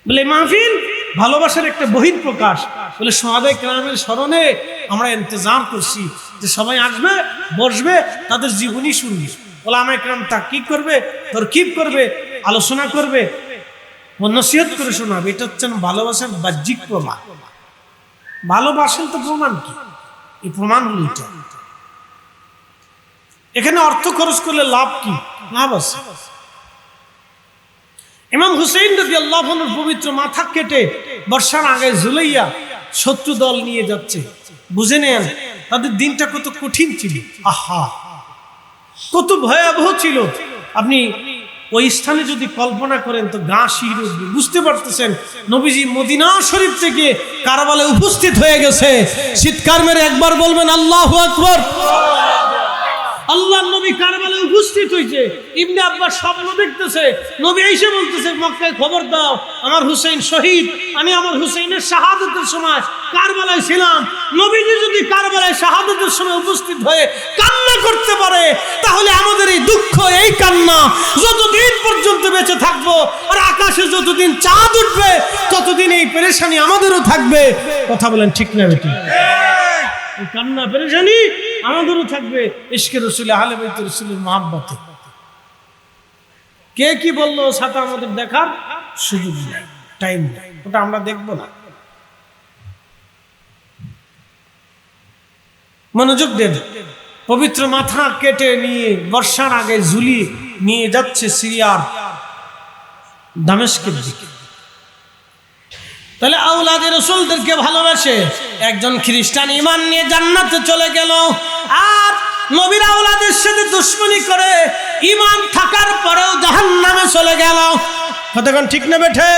বলে মাহফিল ভালোবাসার একটা বহিঃপ্রকাশ। বলে সাহাবায়ে কেরামের স্মরণে আমরা ইন্তজাম করছি যে সবাই আসবে, বসবে, তাদের জীবনী শুনবে, ওলামায়ে কেরাম তাহকিক করবে, তরকিব করবে, আলোচনা করবে, নসিহত করে শোনাবে। এটা হচ্ছে ভালোবাসার বাহ্যিক প্রমাণ। ভালোবাসেন তো প্রমাণ কি? এই প্রমাণ হলো এটা। এখানে অর্থ খরচ করলে লাভ কি? লাভ আছে। ইমাম হুসাইন রাদিয়াল্লাহু আনহুর পবিত্র মাথা কেটে বর্ষার আগে ঝুলাইয়া শত্রু দল নিয়ে যাচ্ছে। বুঝে নেন তাদের দিনটা কত কঠিন ছিল, আহা কত ভয়াবহ ছিল। আপনি ওই স্থানে যদি কল্পনা করেন তো গা শিহরে উঠবে। বুঝতে পারতেছেন নবীজি মদিনা শরীফ থেকে কারবালায় উপস্থিত হয়ে গেছে। চিৎকার মেরে একবার বলবেন আল্লাহু আকবার। আল্লাহর নবী কারবালায় উপস্থিত হয়েছে। ইবনে আব্বাস স্বপ্ন দেখতেছে, নবী এসে বলতেছে মক্কায় খবর দাও আমার হুসাইন শহীদ। আমি আমার হুসাইনের শাহাদাতের সময় কারবালায় ছিলাম। নবীজি যদি কারবালায় শাহাদাতের সময় উপস্থিত হয়ে কান্না করতে পারে, তাহলে আমাদের এই দুঃখ, এই কান্না যতদিন পর্যন্ত বেঁচে থাকবো, আর আকাশে যতদিন চাঁদ উঠবে ততদিন এই পেরেশানি আমাদেরও থাকবে। কথা বলেন ঠিক না বেটি? এই কান্না পেরেশানি আমাদেরও থাকবে। ইশকে রাসূল, আহলে বাইত রাসূলের মহব্বতে। কে কি বললো সাথে আমাদের দেখার সুযোগ নেই, টাইম নেই, ওটা আমরা দেখবো না। মনোযোগ দেন। পবিত্র মাথা কেটে নিয়ে বর্ষার আগে ঝুলি নিয়ে যাচ্ছে সিরিয়ার দামেস্কের দিকে। তাহলে আওলাদে রাসূলদেরকে ভালোবাসে। একজন খ্রিস্টান ঈমান নিয়ে জান্নাতে চলে গেল, আর নবীর আওলাদের সাথে দুশমনি করে ঈমান থাকার পরেও জাহান্নামে চলে গেল। কতক্ষণ ঠিক না বেঠে?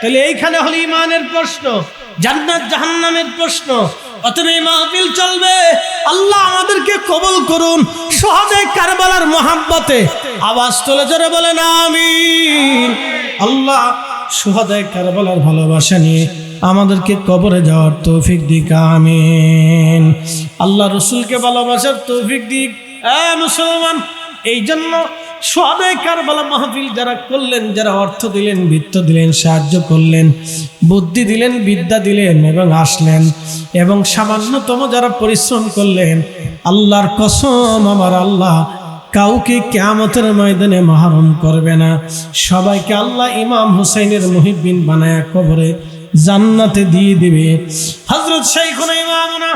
তাহলে এইখানে হলো ঈমানের প্রশ্ন, জান্নাত জাহান্নামের প্রশ্ন। অতএব এই মাহফিল চলবে। আল্লাহ আমাদেরকে কবুল করুন শুহাদায়ে কারবালার মহব্বতে। আওয়াজ তুলে জোরে বলেন আমিন। আল্লাহ শুহাদায়ে কারবালার ভালোবাসা নিয়ে আমাদেরকে কবরে যাওয়ার তৌফিক দিক, আমিন। আল্লাহ রসুলকে ভালোবাসার তৌফিক দিক। মুসলমান, এই জন্য শুহাদায়ে কারবালা মাহফিল যারা করলেন, যারা অর্থ দিলেন, বিত্ত দিলেন, সাহায্য করলেন, বুদ্ধি দিলেন, বিদ্যা দিলেন এবং আসলেন, এবং সামান্যতম যারা পরিশ্রম করলেন, আল্লাহর কসম আমার আল্লাহ কাউকে কিয়ামতের ময়দানে মাহরুম করবে না। সবাইকে আল্লাহ ইমাম হুসাইনের মুহিব্বিন বানায়া কবরে জান্নাতে দিয়ে দিবে। হযরত শাইখুনা ইমামুনা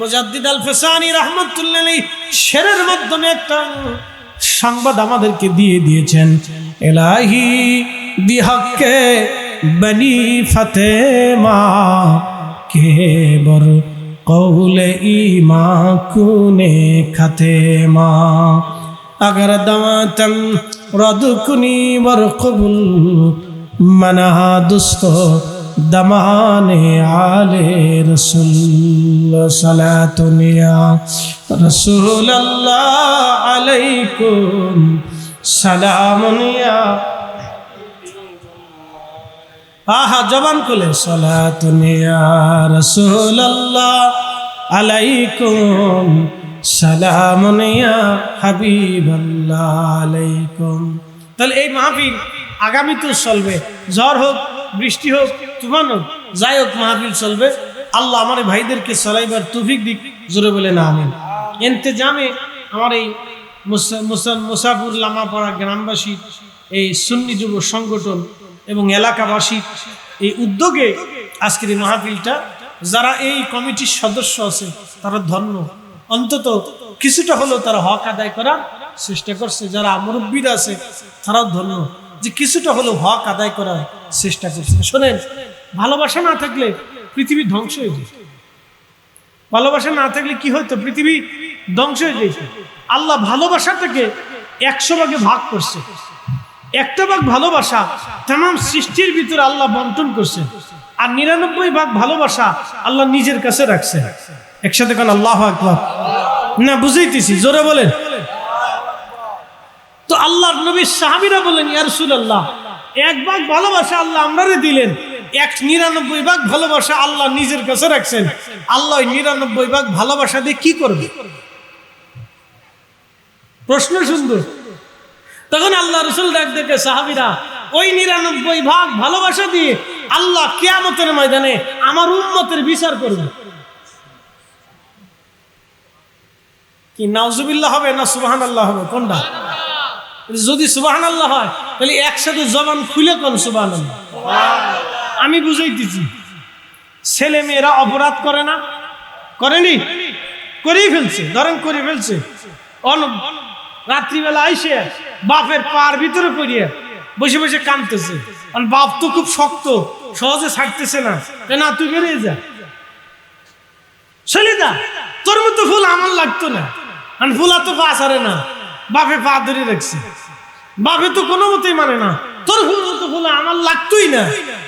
মুজাদ্দিদ আল ফিসানি রাহমাতুল্লাহ আলাইহি শেরের মাধ্যমে একটা সংবাদ আমাদেরকে দিয়ে দিয়েছেন। ইলাহি বিহক্কে বনি ফাতেমা কে বর কৌলে ইমা কুনে খাতেমা अगर दवातम रदुकुनी वर कबुल मना दुस्तो दमाने आले रसूल सलातुनिया रसूल अल्लाह अलैकुम सलामुनिया। आहा जबान खुले सलातुनिया रसूल अल्लाह अलैकुम সালামুন ইয়া হাবিবাল্লাহ আলাইকুম। তাহলে এই মাহফিল আগামীতেও চলবে, ঝড় হোক, বৃষ্টি হোক, তুফান হোক, যাই হোক মাহফিল চলবে। আল্লাহ আমার ভাইদেরকে চলাইবার তৌফিক দিক, জোরে বলেন আমিন। ইন্তেজামে আমার এই মুসাফুর লামাপাড়া গ্রামবাসী, এই সুন্নি যুব সংগঠন এবং এলাকাবাসী এই উদ্যোগে আজকের এই মাহফিলটা, যারা এই কমিটির সদস্য আছে তারা ধন্য। অন্তত কিছুটা হলেও তারা হক আদায় করার চেষ্টা করছে। যারা মুরব্বীরা আছে তারাও ধন্য। যে কিছুটা হলেও হক আদায় করার চেষ্টা করছেন। শোনেন, ভালোবাসা না থাকলে পৃথিবী ধ্বংস হয়ে যেত। ভালোবাসা না থাকলে কি হতো? পৃথিবী ধ্বংস হয়ে যেত। আল্লাহ ভালোবাসাটাকে 100 ভাগে ভাগ করছে। একটা ভাগ ভালোবাসা তামাম সৃষ্টির ভিতরে আল্লাহ বন্টন করছে, আর 99 ভাগ ভালোবাসা আল্লাহ নিজের কাছে রাখছে। একসাথে কোন আল্লাহু আকবার। না বুঝাইতেছি, জোরে বলেন। তো আল্লাহর নবীর সাহাবীরা বলেন, ইয়া রাসূলুল্লাহ, 1 ভাগ ভালোবাসা আল্লাহ আমরারে দিলেন, 99 ভাগ ভালোবাসা আল্লাহ নিজের কাছে রাখছেন। আল্লাহ 99 ভাগ ভালোবাসা দিয়ে কি করবে? প্রশ্ন সুন্দর। তখন আল্লাহ রাসূল ডাক দেখে, সাহাবীরা, ওই 99 ভাগ ভালোবাসা দিয়ে আল্লাহ কিয়ামতের ময়দানে আমার উম্মতের বিচার করবে। কি নাউজুবিল্লাহ হবে না সুবহানাল্লাহ হবে? কোনটা? যদি সুবহানাল্লাহ হয় তাহলে একসাথে জবান খুলে কোন সুবহানাল্লাহ। আমি বুঝাইতেছি, ছেলে মেয়েরা অপরাধ করে না? করেনি? করেই ফেলছে। ধরেন করে ফেলছে, রাত্রিবেলা আইসে বাপের পার ভিতরে পড়িয়ে বসে বসে কাঁদতেছে। বাপ তো খুব শক্ত, সহজে ছাড়তেছে না। না, তুই বেরিয়ে যা, চলে যা, তোর মতো ফুল আমার লাগতো না। ফুলা তো পা ছাড়ে না, বাপে পা ধরে রাখছে। বাপে তো কোনো মতেই মানে না, তোর ফুল মতো ফুলা আমার লাগতোই না,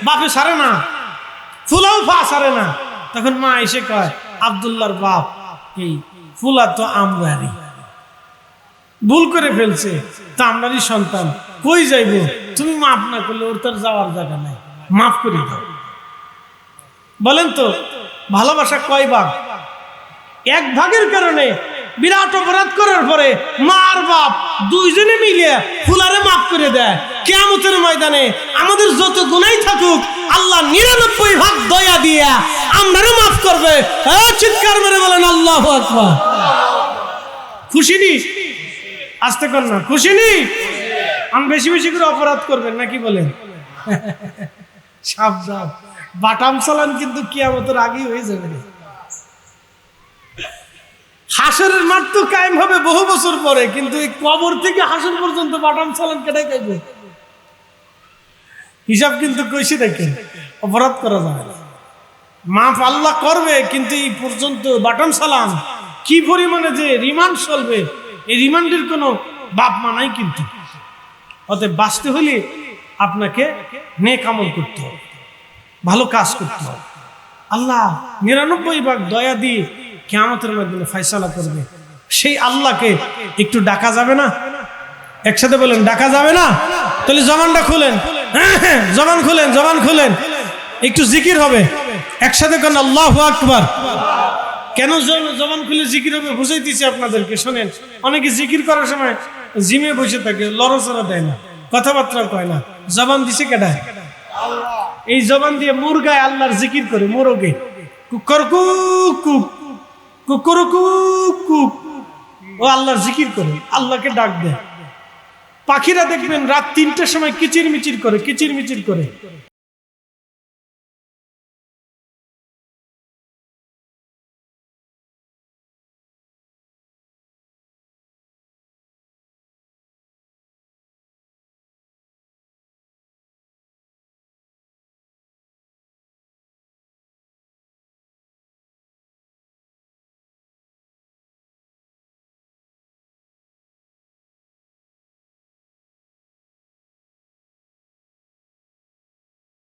বাপে ছাড়ে না, ফুলাও পা ছাড়ে না। তখন মা এসে কয়, আব্দুল্লাহর বাপ এই ফুলা তো আমরারই, ভুল করে ফেলছে, তা আমরারই সন্তান, কই যাইব? তুমি মাফ না করলে ওর তার যাওয়ার জায়গা নাই, মাফ করে দাও। বলেন তো ভালোবাসা কয় ভাগ? 1 ভাগের কারণে বিরাট অপরাধ করার পরে মা আর বাপ দুইজনে মিলে ফুলারে মাফ করে দেয়। কিয়ামতের ময়দানে আমাদের যত গুনাহ থাকুক আল্লাহ 99 ভাগ দয়া দিয়া আমরাও মাফ করবে। চিৎকার মেরে বলেন আল্লাহু আকবার। খুশি নি? আস্তে কর না, খুশি নি? আমি বেশি বেশি করে অপরাধ করবেন নাকি বলেন? সাবধান, বাটাম চালান কিন্তু কিয়ামতের আগেই হয়ে যাবে। হাসরের মাঠ তো কায়েম হবে বহু বছর পরে, কিন্তু এই কবর থেকে হাসর পর্যন্ত বাটাম চালান কেটে খাইবে। হিসাব কিন্তু কইছি, দেখেন অপরাধ করা যাবে না, মাফ আল্লাহ করবে, কিন্তু এই পর্যন্ত বাটাম চালান কি পরিমাণে যে রিমান্ড চলবে, এই রিমান্ডের কোনো বাপ মা নাই। কিন্তু অতএব বাঁচতে হলে আপনাকে নেক আমল করতে হবে, ভালো কাজ করতে হবে। আল্লাহ 99 ভাগ দয়া দিয়ে কিয়ামতের ময়দানে ফয়সালা করবে। সেই আল্লাহকে একটু ডাকা যাবে না? একসাথে বলেন, ডাকা যাবে না? তাহলে জবানটা খুলেন, জবান খুলেন, জবান খুলেন, একটু জিকির হবে। একসাথে কোন আল্লাহু আকবার। কেন জবান খুলে জিকির হবে বুঝাইতেছি আপনাদেরকে। শোনেন, অনেকে জিকির করার সময় জিমে বসে থাকে, লড়াচড়া দেয় না, কথাবার্তা কয় না। জবান দিছে কেডা? এই জবান দিয়ে মুরগায় আল্লাহর জিকির করে, মোরগে কুকুর কুক কুকুর কুক, ও আল্লাহর জিকির করে, আল্লাহকে ডাক দেয়। পাখিরা দেখবেন রাত 3টার সময় কিচির মিচির করে, কিচির মিচির করে।